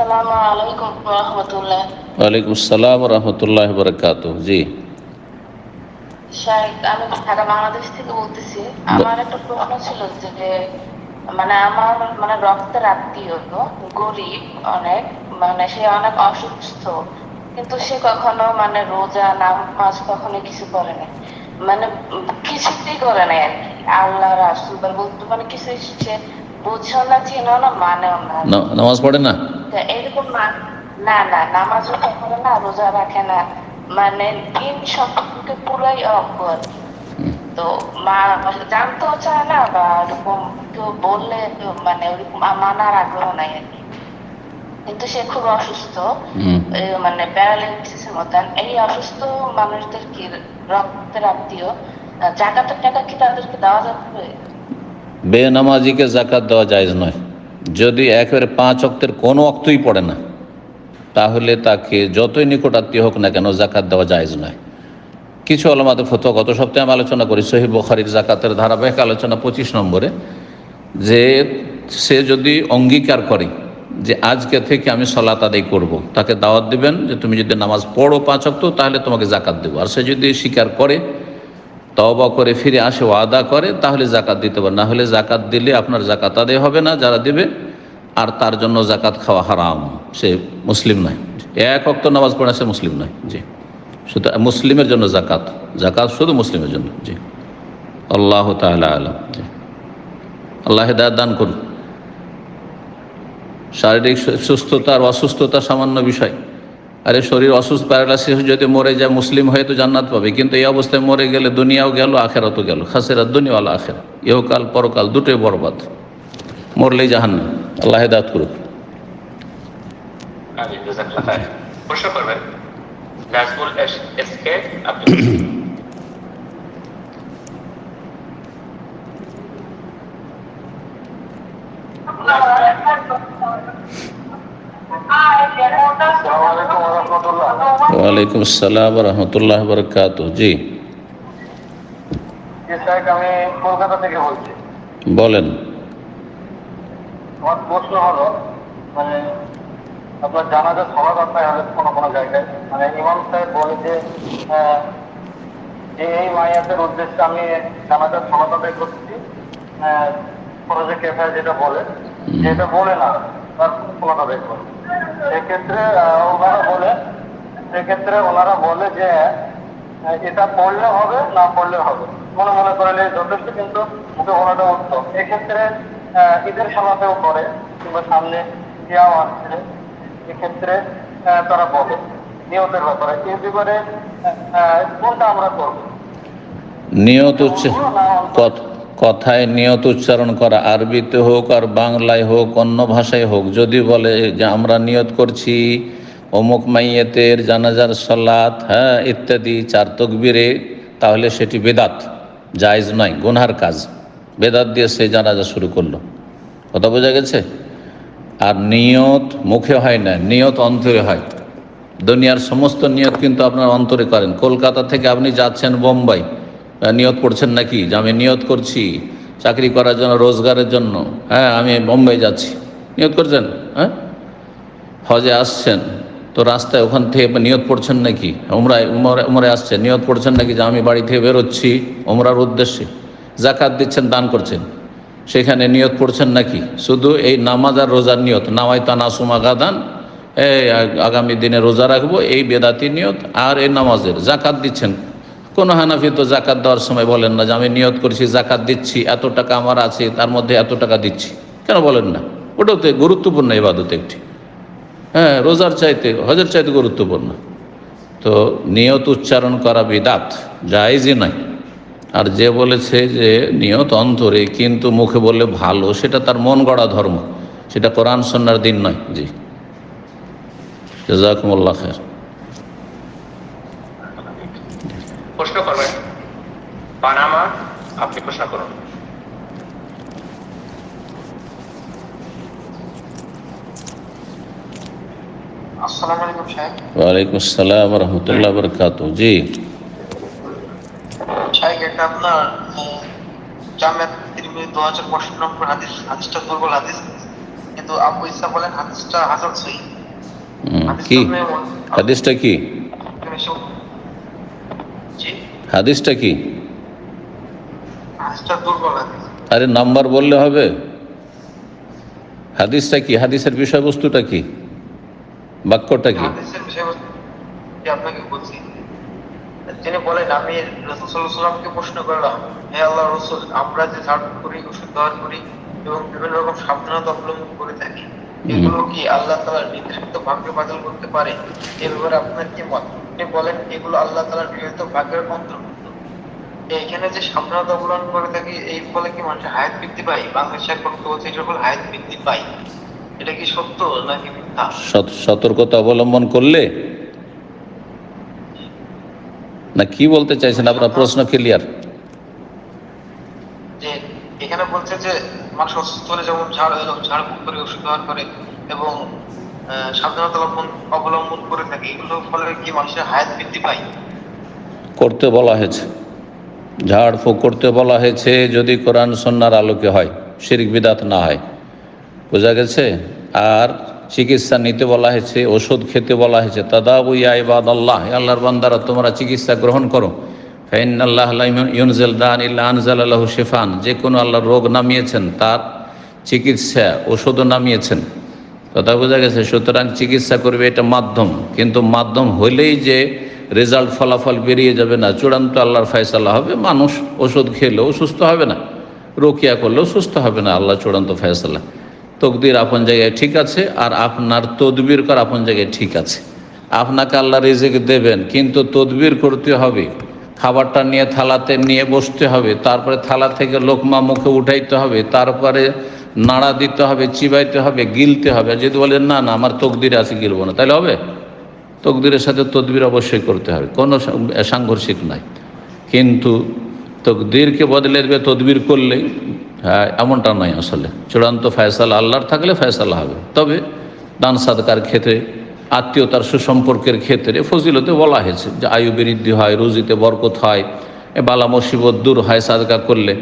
আসসালামু আলাইকুম রহমতুল্লাহ। ওয়ালাইকুম আসসালাম রহমতুল্লাহ বরকাত। জি, শাহেদ, আমি ঢাকা বাংলাদেশ থেকে বলতেছি। আমার একটা প্রশ্ন ছিল যে আমার রক্তের আত্মীয়, গরিব অনেক, সে অনেক অসুস্থ, কিন্তু সে কখনো রোজা নামাজ কখনো কিছু করে না, কিছুতেই করে নাই আর কি। আল্লাহ রাসূল বলতে কিছু সে বুঝেও না, চেনেও না, মানেও না। নামাজ পড়ে না। তা এরকম না না, নামাজও করে না, রোজা রাখে না, দিন সম্পর্কে পুরাই অজ্ঞ আর কি। তো মা জানতেও চায় না, বা এরকম কেউ বললে ওরকম মানার আগ্রহ নাই আর কি। কিন্তু সে খুব অসুস্থ, প্যারালাইসিসের মতন। এই অসুস্থ মানুষদের কি রক্তের আত্মীয়, জাকাতের টাকা কি তাদেরকে দেওয়া যাবে? বেনামাজিকে জাকাত দেওয়া জায়েজ নয়। যদি একেবারে 5 ওয়াক্তের কোনো ওয়াক্তই পড়ে না, তাহলে তাকে যতই নিকট আত্মীয় হোক না কেন জাকাত দেওয়া জায়েজ নয়। কিছু আলেমাদের ফতোয়া গত সপ্তাহে আমি আলোচনা করি, সহিহ বুখারীর জাকাতের ধারাবাহিক আলোচনা 25 নম্বরে, যে সে যদি অঙ্গীকার করে যে আজকে থেকে আমি সালাত আদায় করব, তাকে দাওয়াত দিবেন যে তুমি যদি নামাজ পড়ো 5 ওয়াক্ত তাহলে তোমাকে জাকাত দেবো। আর সে যদি স্বীকার করে, তওবা করে ফিরে আসে, ওয়াদা করে, তাহলে জাকাত দিতে পারে। না হলে জাকাত দিলে আপনার জাকাত আদায় হবে না যারা দেবে, আর তার জন্য জাকাত খাওয়া হারাম। সে মুসলিম নয়। 1 ওয়াক্ত নামাজ পড়া সে মুসলিম নয়। জি, শুধু মুসলিমের জন্য জাকাত, জাকাত শুধু মুসলিমের জন্য। জি, আল্লাহ তাআলা আলাম। জি, আল্লাহ হেদায়েত দান করুন। শারীরিক সুস্থতা আর অসুস্থতা সামান্য বিষয়। আরে শরীর অসুস্থ, প্যারালাইসিস যদি মরে যায়, মুসলিম হয়ে তো জান্নাত পাবে, কিন্তু এই অবস্থায় মরে গেলে দুনিয়াও গেল, আখেরাতও গেল। খাসিরাত দুনিয়া ওয়াল আখিরা, ইহকাল পরকাল দুটোই বরবাদ, মরলেই জাহান্নাম। আল্লাহ হেদায়েত করুক। প্রশ্ন করবেন নাজমুল এসকে, আপনি। ওয়ালাইকুম আসসালাম রহমতুল্লাহ বরকাত। জি, আমি কলকাতা থেকে বলছি। বলেন। আমার প্রশ্ন হলো, আপনার জানাজা সলাৎ আপনার হলে কোনো কোনো জায়গায় ইমাম সাহেব বলে যে এই মাইয়াতের উদ্দেশ্যে আমি জানাজার সলাৎ আদায় করছি, ফরজে কেফায়া যেটা বলে, যেটা বলে না তার সলাৎ আদায় করে। সেক্ষেত্রে ওনারা বলে যে এটা পড়লে হবে, না পড়লে হবে, মনে করলে যথেষ্ট, কিন্তু মুখে বলাটা উত্তম। এক্ষেত্রে ঈদের সালাতেও করে, কিংবা সামনে ইয়াও আসছে, এক্ষেত্রে তারা বলে নিয়তের ব্যাপারে। এই ব্যাপারে কোনটা আমরা করব? নিয়ত কথায় নিয়ত উচ্চারণ করা, আরবিতে হোক আর বাংলায় হোক, অন্য ভাষায় হোক, যদি বলে যে আমরা নিয়ত করছি অমুক মাইয়াতের জানাজার সালাত, হ্যাঁ, ইত্যাদি 4 তাকবীরে, তাহলে সেটি বেদাত, জায়েজ নয়, গুনহার কাজ। বেদাত দিয়ে সে জানাজা শুরু করলো। কথা বোঝা গেছে? আর নিয়ত মুখে হয় না, নিয়ত অন্তরে হয়। দুনিয়ার সমস্ত নিয়ত কিন্তু আপনার অন্তরে করেন। কলকাতা থেকে আপনি যাচ্ছেন বোম্বাই, নিয়ত করছেন নাকি যে আমি নিয়ত করছি চাকরি করার জন্য, রোজগারের জন্য, হ্যাঁ, আমি বোম্বাই যাচ্ছি, নিয়ত করছেন? হ্যাঁ, হজে আসছেন তো রাস্তায় ওখান থেকে নিয়ত পড়ছেন নাকি? উমরে আসছেন, নিয়ত পড়ছেন নাকি যে আমি বাড়ি থেকে বেরোচ্ছি ওমরার উদ্দেশ্যে? জাকাত দিচ্ছেন, দান করছেন, সেখানে নিয়ত পড়ছেন নাকি? শুধু এই নামাজ আর রোজার নিয়ত, নাওয়াইতা নাসুমা গাদান, এই আগামী দিনে রোজা রাখবো, এই বেদাতি নিয়ত। আর এই নামাজের জাকাত দিচ্ছেন, কোনো হানাফি তো জাকাত দেওয়ার সময় বলেন না যে আমি নিয়ত করছি জাকাত দিচ্ছি, এত টাকা আমার আছে, তার মধ্যে এত টাকা দিচ্ছি, কেন বলেন না? ওটাও তো গুরুত্বপূর্ণ ইবাদত একটি, হ্যাঁ, রোজার চাইতে, হজের চাইতে গুরুত্বপূর্ণ। তো নিয়ত উচ্চারণ করা বিদাত, জায়েজই নয়। আর যে বলেছে যে নিয়ত অন্তরে কিন্তু মুখে বললে ভালো, সেটা তার মন গড়া ধর্ম, সেটা কোরআন সুন্নাহর দিন নয়। জি, জাযাকুমুল্লাহ খায়র। প্রশ্ন করবেন পানামা, আপনি প্রশ্ন করুন। আসসালামু আলাইকুম সাহেব। ওয়ালাইকুম আসসালাম রহমতুল্লাহ বরকাত। জি, সাহেব, এটা আপনার জামিয়াত তিরমিজি 2065 নম্বর হাদিসটা দুর্বল হাদিস, কিন্তু আবু ইসা বলেন হাদিসটা হাসান সহিহ। কি হাদিসটা কি? জি, হাদিসটা কি? হাদিসটা দুর্বল হাদিস। আরে নাম্বার বললে হবে? হাদিসটা কি? হাদিসের বিষয়বস্তুটা কি? বাক্যটা কি? হাদিসের বিষয়বস্তু আপনাকে বলছি। তিনি বলেন, আমি রাসূল সাল্লাল্লাহু আলাইহি ওয়াসাল্লামকে প্রশ্ন করলাম, হে আল্লাহর রাসূল, আমরা যে ঝাড় করি, ওষুধ ব্যবহার করি এবং বিভিন্ন রকম সাবধানতা অবলম্বন করে থাকি, এগুলো কি আল্লাহ তাআলার নির্ধারিত ভাগ্য বাতিল করতে পারে? এ ব্যাপারে আপনার কি মত? তিনি বলেন, এগুলো আল্লাহ তাআলার নির্ধারিত ভাগ্যের অন্তর্ভুক্ত। এখানে যে সাবধানতা অবলম্বন করে থাকি, এই ফলে কি মানুষের হায়াত বৃদ্ধি পায়? বাংলাদেশের বক্তব্য হচ্ছে এটার ফলে হায়াত বৃদ্ধি পায়। এটা কি সত্য নাকি মিথ্যা? সতর্কতা অবলম্বন করলে না কি বলতে চাইছেন? আপনার প্রশ্ন ক্লিয়ার? যে এখানে বলছে যে মানুষ অসুস্থ হলে যেমন ঝাড়ফুঁক করে, ওষুধ ব্যবহার করে এবং সাবধানতা অবলম্বন করে থাকে, এগুলোর ফলে কি মানুষের হায়াত বৃদ্ধি পায়? করতে বলা হয়েছে, ঝাড়ফুঁক করতে বলা হয়েছে যদি কোরআন সুন্নাহর আলোকে হয়, শিরক বিদআত না হয়। বোঝা গেছে? আর চিকিৎসা নিতে বলা হয়েছে, ওষুধ খেতে বলা হয়েছে। তাদাউ ইয়া ইবাদাল্লাহ, আল্লাহর বান্দারা তোমরা চিকিৎসা গ্রহণ করো। ফাইন্নাল্লাহ লা ইউনজিল দান ইল্লা আনজালা লাহু শিফান, যে কোনো আল্লাহর রোগ নামিয়েছেন তার চিকিৎসা ওষুধও নামিয়েছেন। কথা বোঝা গেছে? সুতরাং চিকিৎসা করবে, এটা মাধ্যম, কিন্তু মাধ্যম হলেই যে রেজাল্ট ফলাফল বেরিয়ে যাবে না, চূড়ান্ত আল্লাহর ফয়সালা হবে। মানুষ ওষুধ খেলেও সুস্থ হবে না, রোকিয়া করলেও সুস্থ হবে না, আল্লাহ চূড়ান্ত ফয়সালা। তকদির আপন জায়গায় ঠিক আছে, আর আপনার তদবির করা আপন জায়গায় ঠিক আছে। আপনাকে আল্লাহ রিজিক দেবেন, কিন্তু তদবির করতে হবে। খাবারটা নিয়ে থালাতে নিয়ে বসতে হবে, তারপরে থালা থেকে লোকমা মুখে উঠাইতে হবে, তারপরে নাড়া দিতে হবে, চিবাইতে হবে, গিলতে হবে। আর যদি বলেন না না আমার তকদিরে আছে, গিলবো না, তাহলে হবে? তকদিরের সাথে তদবির অবশ্যই করতে হবে, কোনো সাংঘর্ষিক নাই। কিন্তু তকদিরকে বদলে দেবে তদবির করলেই, হ্যাঁ, এমনটা নয়। আসলে চূড়ান্ত ফয়সালা আল্লাহর থাকলে ফয়সালা হবে। তবে দান সাদকার ক্ষেত্রে, আত্মীয়তার সুসম্পর্কের ক্ষেত্রে ফজিলতে বলা হয়েছে যে আয়ু বৃদ্ধি হয়, রুজিতে বরকত হয়, বালা মুসিবত দূর হয় সাদকা করলে।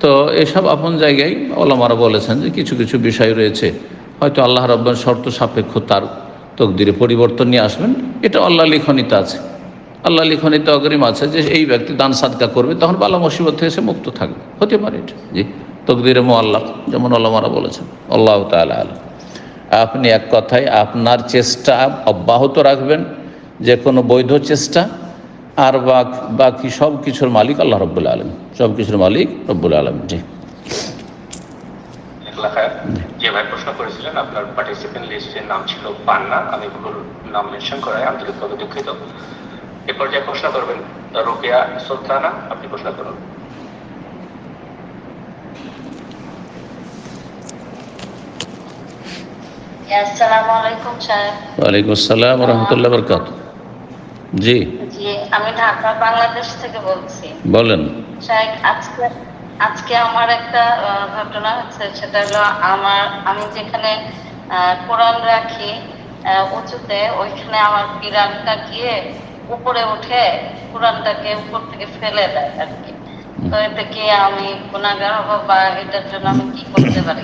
তো এসব আপন জায়গায় ওলামারা বলেছেন যে কিছু কিছু বিষয় রয়েছে, হয়তো আল্লাহ রাব্বুল শর্ত সাপেক্ষ তার তকদিরে পরিবর্তন নিয়ে আসবেন। এটা আল্লাহ লিখনিতে আছে, আল্লাহ লিখনিতে অগ্রিম আছে যে এই ব্যক্তি দান সাদকা করবে, তখন বালা মুসিবত থেকে সে মুক্ত থাকবে। হতে পারে এটা, জি, তকদিরে মুআল্লাক, যেমন ওলামারা বলেছেন। আল্লাহু তাআলা আলাম। আপনি এক কথায় আপনার চেষ্টা অব্যাহত রাখবেন, যে কোনো বৈধ চেষ্টা, আর বাকি সব কিছুর মালিক আল্লাহ রব্বুল আলামিন, সব কিছুর মালিক রব্বুল আলামিন। জি, যে ভাই প্রশ্ন করেছিলেন আপনার পার্টিসিপেন্ট লিস্টের নাম ছিল পান্না, আমি ভুল নাম মেনশন করাই আন্তরিকভাবে দুঃখিত। এরপর যে প্রশ্ন করবেন রোকেয়া সুলতানা, আপনি প্রশ্ন করুন। আসসালামু আলাইকুম স্যার। ওয়ালাইকুম আসসালাম ওয়া রাহমাতুল্লাহি ওয়া বারাকাতুহু। জি, জি, আমি ঢাকা বাংলাদেশ থেকে বলছি। বলেন। স্যার, আজকে আজকে আমার একটা ঘটনা হচ্ছে, সেটা হলো আমি যেখানে কোরআন রাখি উঁচুতে, ওইখানে আমার বিড়ালটা গিয়ে উপরে উঠে কোরআনটাকে উপর থেকে ফেলে দেয় আর কি। তো এটা কি আমি গুনাহগার হব, বা এটার জন্য আমি কি করতে পারি?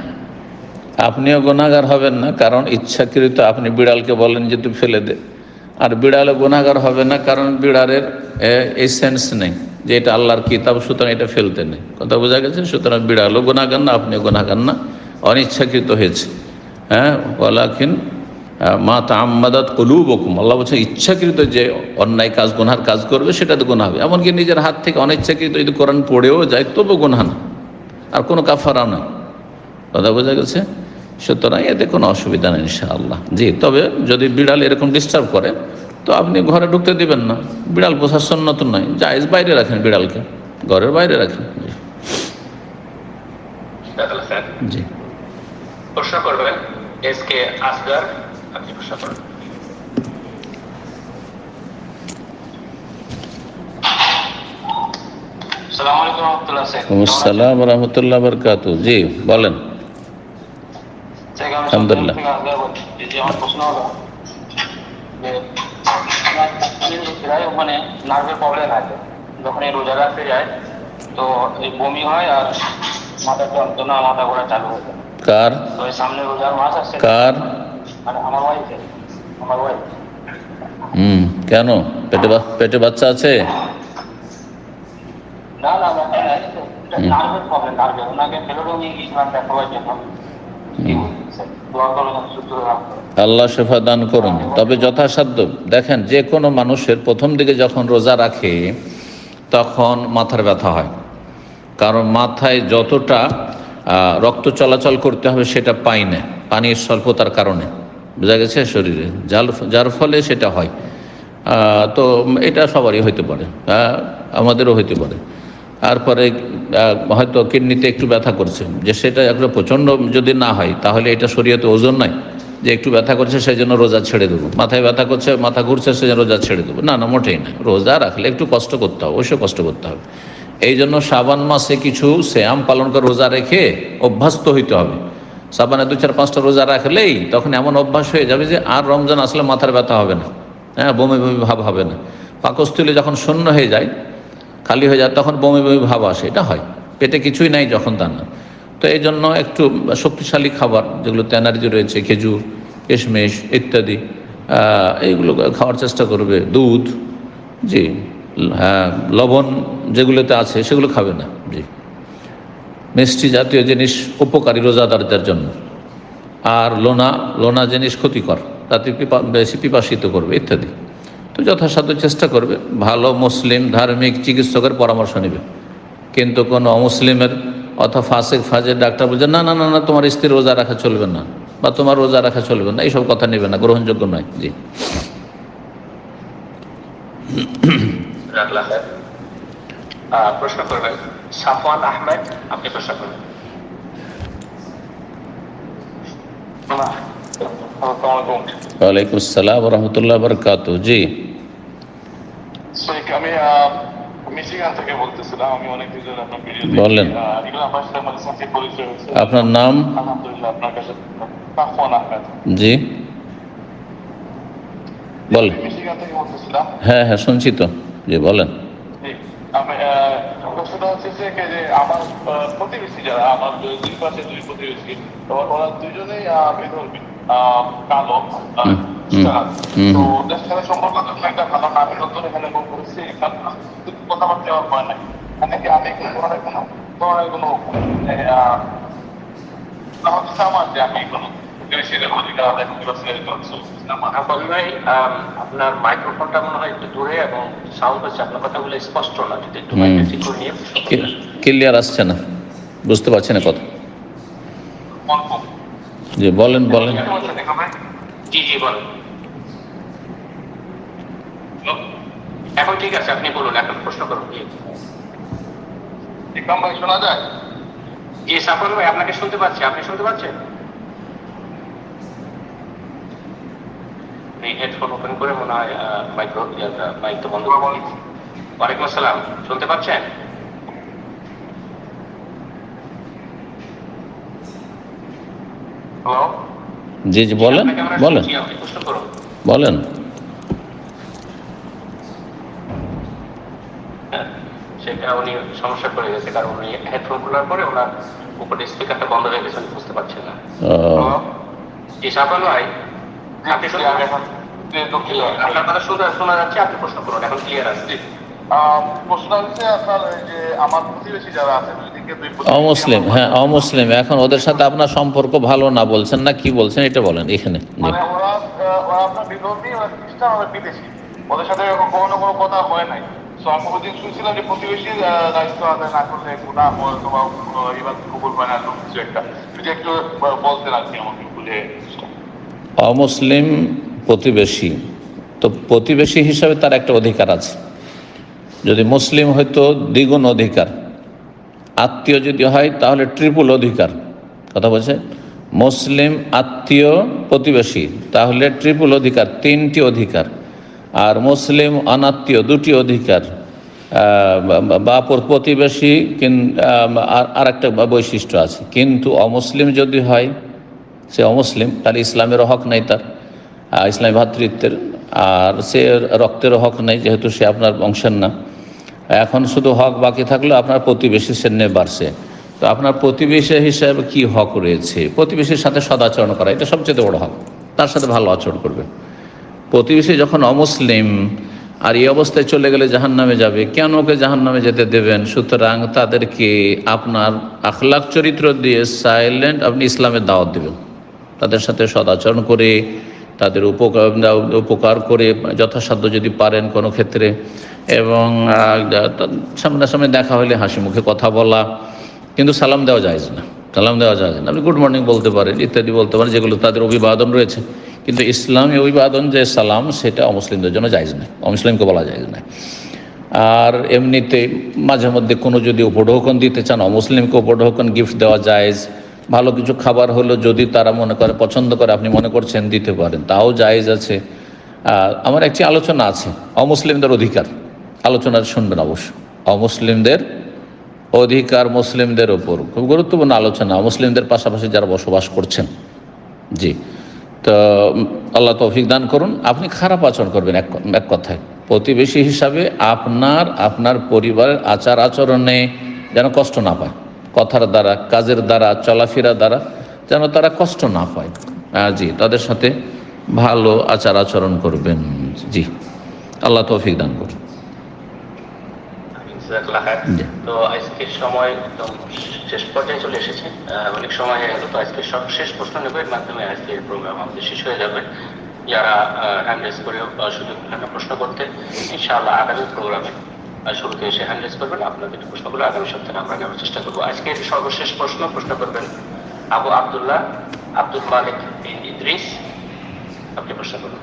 আপনিও গুনাহগার হবেন না, কারণ ইচ্ছাকৃত আপনি বিড়ালকে বলেন যে তুই ফেলে দে। আর বিড়ালও গুনাহগার হবে না, কারণ বিড়ালের এই সেন্স নেই যে এটা আল্লাহর কিতাব, সুতরাং এটা ফেলতে নেই। কথা বোঝা গেছে? সুতরাং বিড়ালও গুনাহগার না, আপনিও গুনাহগার না, অনিচ্ছাকৃত হয়েছে। হ্যাঁ, ওয়ালাকিন মা তাআম্মাদাত কুলুবুকুম, আল্লাহ বলছেন ইচ্ছাকৃত যে অন্যায় কাজ, গুনার কাজ করবে সেটা তো গুনাহ হবে। এমনকি নিজের হাত থেকে অনিচ্ছাকৃত যদি কোরআন পড়েও যায় তবু গুনাহ না, আর কোনো কাফারা নয়। কথা বোঝা গেছে? সুতরাং এতে কোনো অসুবিধা নেই ইনশাআল্লাহ। জি, তবে যদি বিড়াল এরকম ডিস্টার্ব করে তো আপনি ঘরে ঢুকতে দিবেন না। বিড়াল পোষার সুন্নত নয়, জায়েজ, বাইরে রাখেন বিড়ালকে, ঘরের বাইরে রাখেন। জি, প্রশ্ন করবেন এস কে আসগার, আপনি প্রশ্ন করুন। আসসালামু আলাইকুম রহমতুল্লাহ স্যার। আসসালাম ওয়া রাহমাতুল্লাহি ওয়া বারাকাতুহু। জি, বলেন। আলহামদুলিল্লাহ। আমার প্রশ্ন হলো যে মানে নার্ভের প্রবলেম আছে, যখন এই রোজা রাখতে যায় তো এই বমি হয় আর মাথা যন্ত্রণা, মাথা ঘোরা চালু হয়ে যায়। কার ওই সামনে রোজার মাস আসছে, কার মানে আমার ওয়াইফের, আমার ওয়াইফ। কেন পেটে বাচ্চা আছে? না না না, নার্ভের প্রবলেম, নার্ভের। ওনাকে ফেলোরে নিয়ে গিয়েছিলাম দেখাবার জন্য। কি বলছেন, দোয়া করুন সুস্থ রাখতে। আল্লাহ শেফা দান করুন। তবে যথাসাধ্য দেখেন, যে কোনো মানুষের প্রথম দিকে যখন রোজা রাখে তখন মাথার ব্যথা হয়, কারণ মাথায় যতটা রক্ত চলাচল করতে হবে সেটা পাই না, পানির স্বল্পতার কারণে, বোঝা গেছে, শরীরে যার ফলে সেটা হয়। তো এটা সবারই হইতে পারে, আমাদেরও হইতে পারে। তারপরে হয়তো কিডনিতে একটু ব্যথা করছে, যে সেটা একটা প্রচণ্ড যদি না হয় তাহলে এটা শরীয়তে ওজন নয় যে একটু ব্যথা করছে সেই জন্য রোজা ছেড়ে দেবো, মাথায় ব্যথা করছে, মাথা ঘুরছে সেই জন্য রোজা ছেড়ে দেবো, না না, মোটেই না। রোজা রাখলে একটু কষ্ট করতে হবে, অবশ্যই কষ্ট করতে হবে। এই জন্য শাবান মাসে কিছু শ্যাম পালন করে রোজা রেখে অভ্যস্ত হইতে হবে। শাবানে 2-4-5টা রোজা রাখলেই তখন এমন অভ্যাস হয়ে যাবে যে আর রমজান আসলে মাথার ব্যথা হবে না, হ্যাঁ, বমি বমি ভাব হবে না। পাকস্থলী যখন শূন্য হয়ে যায়, খালি হয়ে যায়, তখন বমি বমি ভাব আসে, এটা হয়। পেটে কিছুই নাই যখন, তা না। তো এই জন্য একটু শক্তিশালী খাবার যেগুলোতে এনার্জি রয়েছে, খেজুর, কিশমিশ ইত্যাদি, এইগুলো খাওয়ার চেষ্টা করবে। দুধ, জি, হ্যাঁ, লবণ যেগুলোতে আছে সেগুলো খাবে না, জি। মিষ্টি জাতীয় জিনিস উপকারী রোজাদারদের জন্য। আর লোনা জিনিস ক্ষতিকর, তাতে বেশি পিপাসিত করবে ইত্যাদি। তো যথাসাধ্য চেষ্টা করবে, ভালো মুসলিম ধার্মিক চিকিৎসকের পরামর্শ নেবে। কিন্তু কোনো অমুসলিমের অথবা ফাসেক ফাজের ডাক্তার বলছে না না না না, তোমার স্ত্রীর রোজা রাখা চলবে না বা তোমার রোজা রাখা চলবে না, এইসব কথা নেবে না, গ্রহণযোগ্য নয়, জি। রাখলাম। প্রশ্ন করবেন সাফওয়ান আহমেদ, আপনি প্রশ্ন করবেন। ওয়ালাইকুম আসসালাম রহমতুল্লাহ বরকাত। জি, আমি মিশিগান থেকে বলতেছিলাম। আমি অনেকদিন ধরে আপনার ভিডিও বলেন। এগুলো আমার সাথে আমার সাথে পরিচয় হয়েছে। আপনার নাম? আলহামদুলিল্লাহ, আপনার কাছে সাফওয়ান আহমেদ। জি, বলেন। মিশিগান থেকে বলতেছিলাম। হ্যাঁ হ্যাঁ, শুনছি তো, জি বলেন। আমি প্রশ্নটা হচ্ছে যে আমার প্রতিবেশী যারা, আমার দুই পাশে দুই প্রতিবেশী, ওরা দুইজনেই বিধর্মী, কালো, তো ওদের সাথে সম্পর্ক একটা ভালো না। আমি নতুন এখানে বল করেছি, কথাবার্তা আমার হয় নাই। এখানে কি আমি কোনো আমার যে আমি কোনো আপনার মাইক্রোফোনটা মনে হয় একটু দূরে এবং সাউন্ড হচ্ছে, আপনার কথাগুলো স্পষ্ট না, যদি একটু মাইকটা ঠিক করে নিয়ে। ক্লিয়ার আসছে না, বুঝতে পারছি না কথা। জি বলেন বলেন। জি জি বলেন। এখন ঠিক আছে, আপনি বলুন, এখন প্রশ্ন করুন। ইকরাম ভাই, শোনা যায়? জি সাফর ভাই, আপনাকে শুনতে পাচ্ছি, আপনি শুনতে পাচ্ছেন? হেডফোন ওপেন করে মনে হয় মাইক তো বন্ধ করে। ওয়ালাইকুম আসসালাম, শুনতে পাচ্ছেন? হ্যালো, জি জি বলেন বলেন আপনি প্রশ্ন করুন। বলেন। সেটা উনি সমস্যা করে গেছে, কারণ উনি হেডফোন খোলার পরে ওনার উপরে স্পিকারটা বন্ধ হয়ে গেছে, উনি বুঝতে পারছেন না। জি সাফর ভাই, আপনি আপনার কথা শোনা যাচ্ছে, আপনি প্রশ্ন করুন, এখন ক্লিয়ার আসছে। প্রশ্ন হচ্ছে আপনার যে আমার প্রতিবেশী যারা আছে, অমুসলিম, হ্যাঁ অমুসলিম, এখন ওদের সাথে আপনার সম্পর্ক ভালো না বলছেন না, কি বলছেন এটা বলেন এখানে। মানে ওরা আপনার বিধর্মী, ওরা খ্রিস্টান, ওরা বিদেশি, ওদের সাথে কোনো কথা হয় নাই। তো আমি ওদিন শুনছিলাম যে প্রতিবেশীর দায়িত্ব আদায় না করলে গুনাহ হয়, তোমার এবার কবুল হয় না, কিছু একটা যদি একটু বলতেন আর কি আমাকে বুঝে। অমুসলিম প্রতিবেশী, তো প্রতিবেশী হিসাবে তার একটা অধিকার আছে। যদি মুসলিম হয়তো দ্বিগুণ অধিকার, আত্মীয় যদি হয় তাহলে ট্রিপল অধিকার। কথা বলছে, মুসলিম আত্মীয় প্রতিবেশী তাহলে ট্রিপল অধিকার, 3টি অধিকার। আর মুসলিম অনাত্মীয় 2টি অধিকার, বা প্রতিবেশী আর একটা বৈশিষ্ট্য আছে। কিন্তু অমুসলিম যদি হয়, সে অমুসলিম, তাহলে ইসলামেরও হক নাই তার, ইসলামী ভ্রাতৃত্বের, আর সে রক্তেরও হক নাই, যেহেতু সে আপনার বংশের না। এখন শুধু হক বাকি থাকলো আপনার প্রতিবেশী শ্রেণী বাড়ছে। তো আপনার প্রতিবেশী হিসাবে কি হক রয়েছে? প্রতিবেশীর সাথে সদাচরণ করা, এটা সবচেয়ে বড় হক। তার সাথে ভালো আচরণ করবেন। প্রতিবেশী যখন অমুসলিম আর এই অবস্থায় চলে গেলে জাহান্নামে যাবে, কেন ওকে জাহান্নামে যেতে দেবেন? সুতরাং তাদেরকে আপনার আখলাক চরিত্র দিয়ে সাইলেন্ট আপনি ইসলামের দাওয়াত দেবেন। তাদের সাথে সদাচরণ করে, তাদের উপকার করে যথাসাধ্য যদি পারেন কোনো ক্ষেত্রে, এবং সামনাসামনি দেখা হলে হাসি মুখে কথা বলা, কিন্তু সালাম দেওয়া যায় না। সালাম দেওয়া যায় না। আপনি গুড মর্নিং বলতে পারেন, ইত্যাদি বলতে পারেন, যেগুলো তাদের অভিবাদন রয়েছে। কিন্তু ইসলামী অভিবাদন যে সালাম, সেটা অমুসলিমদের জন্য জায়েজ নয়, অমুসলিমকে বলা জায়েজ নয়। আর এমনিতে মাঝে মধ্যে কোনো যদি উপঢৌকন দিতে চান, অমুসলিমকে উপঢৌকন গিফট দেওয়া জায়েজ। ভালো কিছু খাবার হলো যদি তারা মনে করে, পছন্দ করে, আপনি মনে করছেন দিতে পারেন, তাও জায়েজ আছে। আমার একটি আলোচনা আছে অমুসলিমদের অধিকার, আলোচনার শুনবেন অবশ্য। অমুসলিমদের অধিকার মুসলিমদের ওপর খুব গুরুত্বপূর্ণ আলোচনা, মুসলিমদের পাশাপাশি যারা বসবাস করছেন। জি, তো আল্লাহ তৌফিক দান করুন। আপনি খারাপ আচরণ করবেন, এক কথায় প্রতিবেশী হিসাবে আপনার পরিবারের আচার আচরণে যেন কষ্ট না পায়, কথার দ্বারা, কাজের দ্বারা, চলাফেরা দ্বারা যেন তারা কষ্ট না পায়। জি, তাদের সাথে ভালো আচার আচরণ করবেন। জি, আল্লাহ তৌফিক দান করুন। জি। তো আজকের সময় একদম শেষ পর্যায়ে চলে এসেছে, অনেক সময় হয়ে গেল। তো আজকে সব শেষ প্রশ্ন নেব, এর মাধ্যমে আজকের প্রোগ্রাম আমাদের শেষ হয়ে যাবে। যারা হ্যান্ড রেজ করে সুযোগ থাকে প্রশ্ন করতে, ইনশাআল্লাহ আগামী প্রোগ্রামে শুরুতে এসে হ্যান্ড রেজ করবেন। আপনাদের প্রশ্নগুলো আগামী সপ্তাহে আমরা নেওয়ার চেষ্টা করবো। আজকের সর্বশেষ প্রশ্ন করবেন আবু আব্দুল্লাহ আব্দুল মালিক বিন ইদ্রিস। আপনি প্রশ্ন করুন।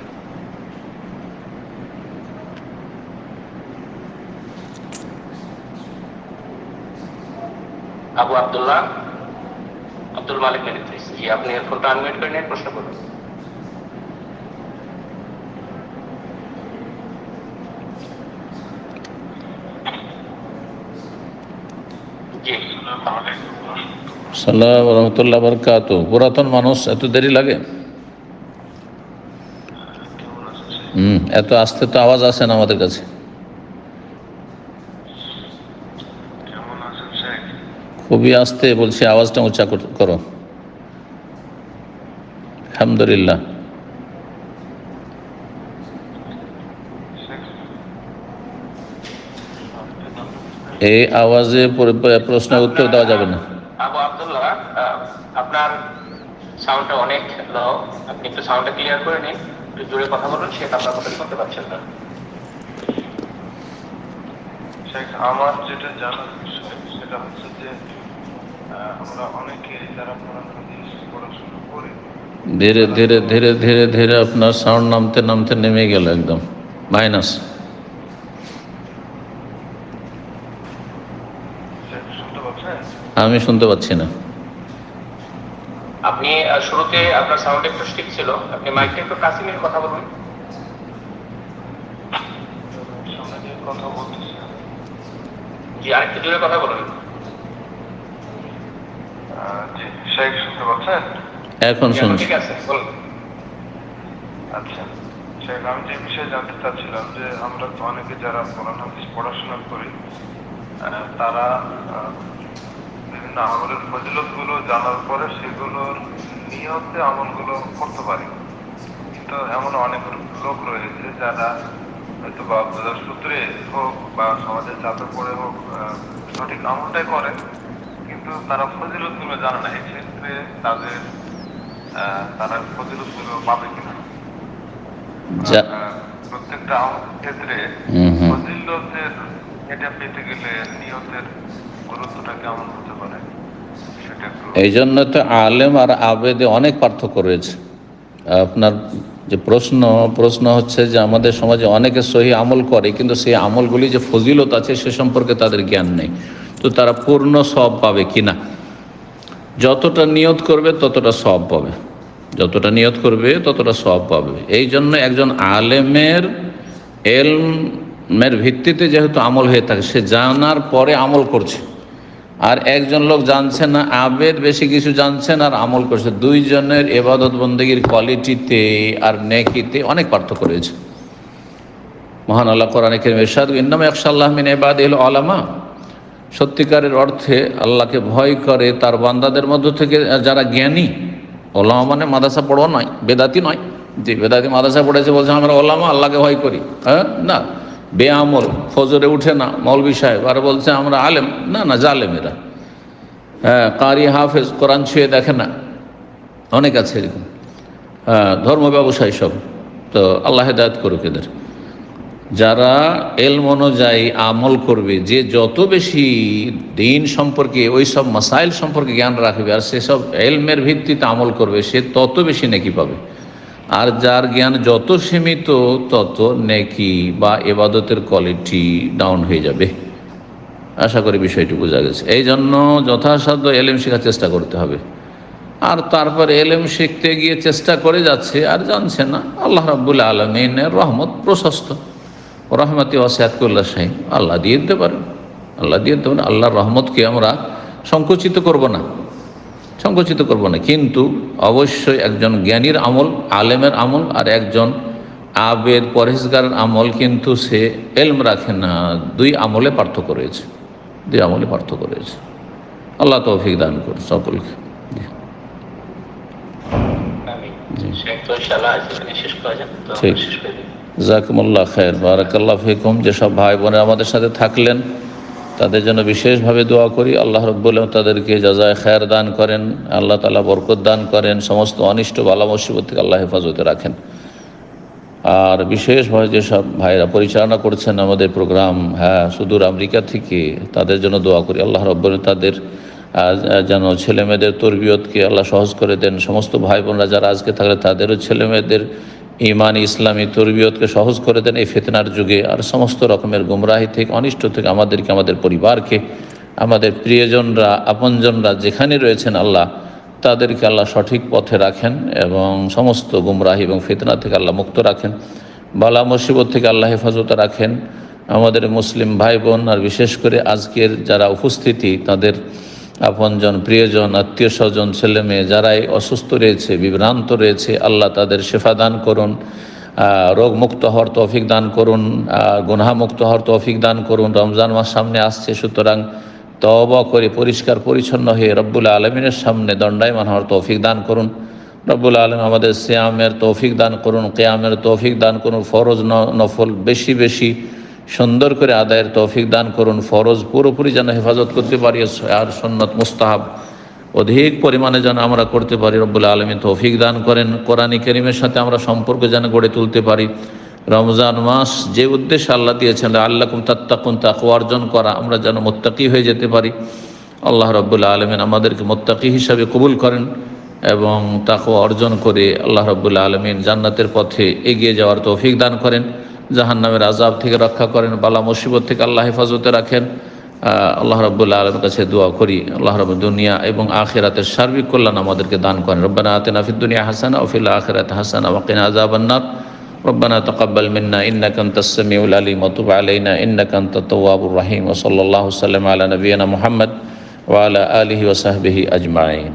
আবু আব্দুল্লাহ আব্দুল মালিক বিন ইদ্রিস, জি, আপনি ফোনটা আনমিউট করে নিয়ে প্রশ্ন করুন। জি, সালাম রহমতুল্লাহ বরকাত। পুরাতন মানুষ, এত দেরি লাগে? এত আস্তে তো আওয়াজ আসে না আমাদের কাছে। খুবই আস্তে বলছি, আওয়াজটা উঁচা করো। আলহামদুলিল্লাহ। এই আওয়াজে প্রশ্নের উত্তর দেওয়া যাবে না। আবু আব্দুল্লাহ, আপনার সাউন্ডটা অনেক লো, আপনি একটু সাউন্ডটা ক্লিয়ার করে নিন, একটু জোরে কথা বলুন, সেটা আপনার কথা শুনতে পাচ্ছেন না। আমার যেটা জানার বিষয় সেটা হচ্ছে যে আমরা অনেকে যারা পড়াশোনা করি, ধীরে ধীরে ধীরে ধীরে ধীরে আপনার সাউন্ড নামতে নামতে নেমে গেল একদম মাইনাস। শুনতে পাচ্ছেন? আমি শুনতে পাচ্ছি না। আপনি শুরুতে আপনার সাউন্ড একটু ঠিক ছিল, আপনি মাইকটা একটু কাছে নিয়ে কথা বলুন। সামনে দিয়ে কথা বলতেছি। জি, আরেকটু জোরে কথা বলুন। জি, শেখ শুনতে পাচ্ছেন? এখন শুনছি। ঠিক আছে, বলুন। আচ্ছা শেখ, আমি যে বিষয়ে জানতে চাচ্ছিলাম যে আমরা তো অনেকে যারা পড়াশোনা করি, তারা বিভিন্ন আমলের ফজিলত গুলো জানার পরে সেগুলোর নিয়তে আমলগুলো করতে পারি, কিন্তু এমন অনেক লোক রয়েছে যারা হয়তো বা অজ্ঞতার সূত্রে হোক বা সমাজের চাপে পড়ে হোক সঠিক আমলটাই করে, কিন্তু তারা ফজিলত গুলো জানে না। এক্ষেত্রে তারা ফজিলত গুলো পাবে কিনা? প্রত্যেকটা ক্ষেত্রে ফজিলতের এটা পেতে গেলে নিয়তের গুরুত্বটা কেমন হতে পারে সেটা একটু। এই জন্য তো আলেম আর আবেদে অনেক পার্থক্য রয়েছে। আপনার যে প্রশ্ন হচ্ছে যে আমাদের সমাজে অনেকে সহি আমল করে, কিন্তু সেই আমলগুলি যে ফজিলত আছে সে সম্পর্কে তাদের জ্ঞান নেই। তো তারা পূর্ণ সওয়াব পাবে কিনা? যতটা নিয়ত করবে ততটা সওয়াব পাবে, যতটা নিয়ত করবে ততটা সওয়াব পাবে। এই জন্য একজন আলেমের এলমের ভিত্তিতে যেহেতু আমল হয়ে থাকে, সে জানার পরে আমল করছে, আর একজন লোক জানছে না, আবেদ বেশি কিছু জানছেন আর আমল করছে, দুইজনের ইবাদত বন্দেগীর কোয়ালিটিতে আর নেকিতে অনেক পার্থক্য রয়েছে। মহান আল্লাহ কোরআনে কারীমে ইরশাদ, ইন্নামা ইয়াখশাল্লাহ মিন ইবাদিহিল উলামা। সত্যিকারের অর্থে আল্লাহকে ভয় করে তার বান্দাদের মধ্য থেকে যারা জ্ঞানী, ওলামা মানে মাদ্রাসা পড়ো নয়, বেদাতি নয়, যে বেদাতি মাদ্রাসা পড়েছে বলছে আমরা ওলামা আল্লাহকে ভয় করি, হ্যাঁ না, বেআমল, ফজরে উঠে না মৌলবি সাহেব, আর বলছে আমরা আলেম, না না জালেমেরা, হ্যাঁ কারি হাফেজ, কোরআন ছুঁয়ে দেখে না, অনেক আছে এরকম, হ্যাঁ ধর্ম ব্যবসায়ী সব। তো আল্লাহ হেদায়েত করুক এদের। যারা এলম অনুযায়ী আমল করবে, যে যত বেশি দিন সম্পর্কে ওই সব মাসাইল সম্পর্কে জ্ঞান রাখবে আর সেসব এলমের ভিত্তিতে আমল করবে, সে তত বেশি নেকি পাবে। আর যার জ্ঞান যত সীমিত তত নেকি বা ইবাদতের কোয়ালিটি ডাউন হয়ে যাবে। আশা করি বিষয়টি বোঝা গেছে। এই জন্য যথাসাধ্য এলেম শেখার চেষ্টা করতে হবে। আর তারপরে এলেম শিখতে গিয়ে চেষ্টা করে যাচ্ছে আর জানছে না, আল্লাহ রাব্বুল আলামিনের রহমত প্রশস্ত, রহমতি ওয়াসিআতুল্লাহ শাহী, আল্লাহ দিয়ে দিতে পারেন, আল্লাহ দিয়ে দিতে পারেন। আল্লাহর রহমতকে আমরা সংকুচিত করব না, সংকুচিত করব না, কিন্তু অবশ্যই একজন জ্ঞানীর আমল, আলেমের আমল, আর একজন আবেদ পরহেজগারের আমল কিন্তু সে এলম রাখে না, দুই আমলে পার্থক্য রয়েছে, দুই আমলে পার্থক্য রয়েছে। আল্লাহ তৌফিক দান করুন সকলকে। ঠিক, জাযাকুমুল্লাহ খায়র, বারাকাল্লাহু ফিকুম। যেসব ভাই বোনেরা আমাদের সাথে থাকলেন তাদের জন্য বিশেষভাবে দোয়া করি, আল্লাহ রাব্বুল আলামিন তাদেরকে জাযায়ে খায়র দান করেন, আল্লাহ তাআলা বরকত দান করেন, সমস্ত অনিষ্ট বালা মুসিবত থেকে আল্লাহ হেফাজতে রাখেন। আর বিশেষভাবে যেসব ভাইরা পরিচালনা করছেন আমাদের প্রোগ্রাম, হ্যাঁ সুদূর আমেরিকা থেকে, তাদের জন্য দোয়া করি, আল্লাহ রাব্বুল আলামিন তাদের যেন ছেলেমেয়েদের তরবিয়তকে আল্লাহ সহজ করে দেন। সমস্ত ভাই বোনরা যারা আজকে থাকলে তাদেরও ছেলেমেয়েদের ইমান ইসলামী তরবিয়তকে সহজ করে দেন এই ফিতনার যুগে। আর সমস্ত রকমের গুমরাহি থেকে, অনিষ্ট থেকে আমাদেরকে, আমাদের পরিবারকে, আমাদের প্রিয়জনরা, আপনজনরা যেখানে রয়েছেন আল্লাহ তাদেরকে আল্লাহ সঠিক পথে রাখেন এবং সমস্ত গুমরাহি এবং ফিতনা থেকে আল্লাহ মুক্ত রাখেন, বালা মুসিবত থেকে আল্লাহ হেফাজতে রাখেন। আমাদের মুসলিম ভাই বোন আর বিশেষ করে আজকের যারা উপস্থিতি, তাদের আপনজন, প্রিয়জন, আত্মীয় স্বজন, ছেলে মেয়ে যারাই অসুস্থ রয়েছে, বিভ্রান্ত রয়েছে, আল্লাহ তাদের শেফা দান করুন, রোগ মুক্ত হওয়ার তৌফিক দান করুন, গুনাহ মুক্ত হওয়ার তৌফিক দান করুন। রমজান মাস সামনে আসছে, সুতরাং তওবা করে পরিষ্কার পরিচ্ছন্ন হয়ে রব্বুল আলমিনের সামনে দণ্ডায়মান হওয়ার তৌফিক দান করুন। রব্বুল আলমিন আমাদের সিয়ামের তৌফিক দান করুন, কিয়ামের তৌফিক দান করুন, ফরজ নফল বেশি বেশি সুন্দর করে আদায়ের তৌফিক দান করুন, ফরজ পুরোপুরি যেন হেফাজত করতে পারি, আর সুন্নত মুস্তাহাব অধিক পরিমাণে যেন আমরা করতে পারি, রব্বুল আলমিন তৌফিক দান করেন। কোরআন কারীমের সাথে আমরা সম্পর্ক যেন গড়ে তুলতে পারি। রমজান মাস যে উদ্দেশ্যে আল্লাহ দিয়েছেন, আল্লাকুম তাত্তাকুন, তাকওয়া অর্জন করা, আমরা যেন মুত্তাকি হয়ে যেতে পারি। আল্লাহ রাব্বুল আলামিন আমাদেরকে মুত্তাকি হিসাবে কবুল করেন এবং তাকওয়া অর্জন করে আল্লাহ রাব্বুল আলামিন জান্নাতের পথে এগিয়ে যাওয়ার তৌফিক দান করেন, জাহান্নামের আযাব থেকে রক্ষা করেন, বালা মুসিবত থেকে আল্লাহ হেফাজতে রাখেন। আল্লাহ রাব্বুল আলামিনের কাছে দোয়া করি, আল্লাহ রাব্বুল দুনিয়া এবং আখিরাতের সার্বিক কল্যাণ আমাদেরকে দান করেন। রব্বানা আতিনা ফিদ দুনিয়া হাসানা ওয়া ফিল আখিরাতি হাসানা ওয়া কিনা আযাবান নার। ربنا تقبل منا إنك أنت السميع العليم وتب علينا إنك أنت التواب الرحيم وصلى الله وسلم على نبينا محمد وعلى آله وصحبه أجمعين.